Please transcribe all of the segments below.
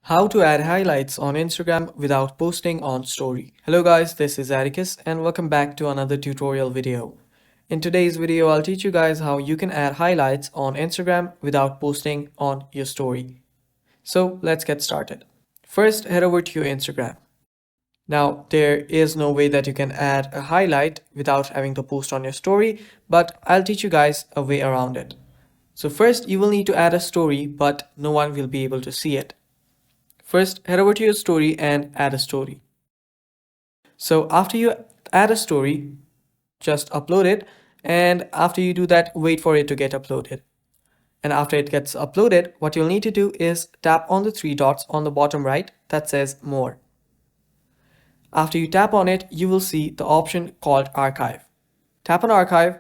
How to add highlights on Instagram without posting on story. Hello guys, this is Atticus and welcome back to another tutorial video. In today's video, I'll teach you guys how you can add highlights on Instagram without posting on your story. So let's get started. First, head over to your Instagram. Now, there is no way that you can add a highlight without having to post on your story, but I'll teach you guys a way around it. So first, you will need to add a story, but no one will be able to see it. First, head over to your story and add a story. So after you add a story, just upload it. And after you do that, wait for it to get uploaded. And after it gets uploaded, what you'll need to do is tap on the three dots on the bottom right that says More. After you tap on it, you will see the option called Archive. Tap on Archive.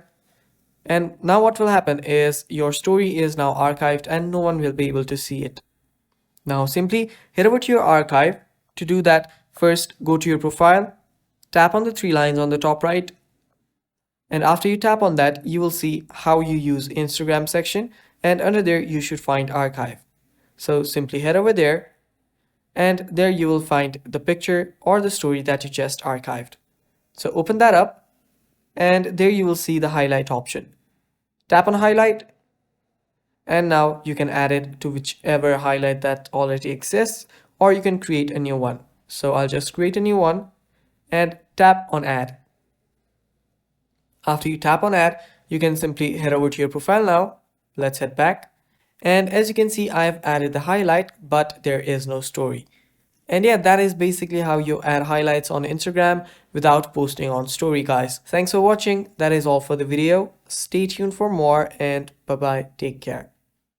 And now what will happen is your story is now archived and no one will be able to see it. Now simply head over to your archive. To do that, first go to your profile, tap on the three lines on the top right, and after you tap on that, you will see how you use Instagram section, and under there you should find archive. So simply head over there, and there you will find the picture or the story that you just archived. So open that up, and there you will see the highlight option. Tap on highlight, and now you can add it to whichever highlight that already exists, or you can create a new one. So I'll just create a new one and tap on add. After you tap on add, you can simply head over to your profile now. Let's head back. And as you can see, I have added the highlight, but there is no story. And yeah, that is basically how you add highlights on Instagram without posting on story, guys. Thanks for watching. That is all for the video. Stay tuned for more and bye-bye. Take care.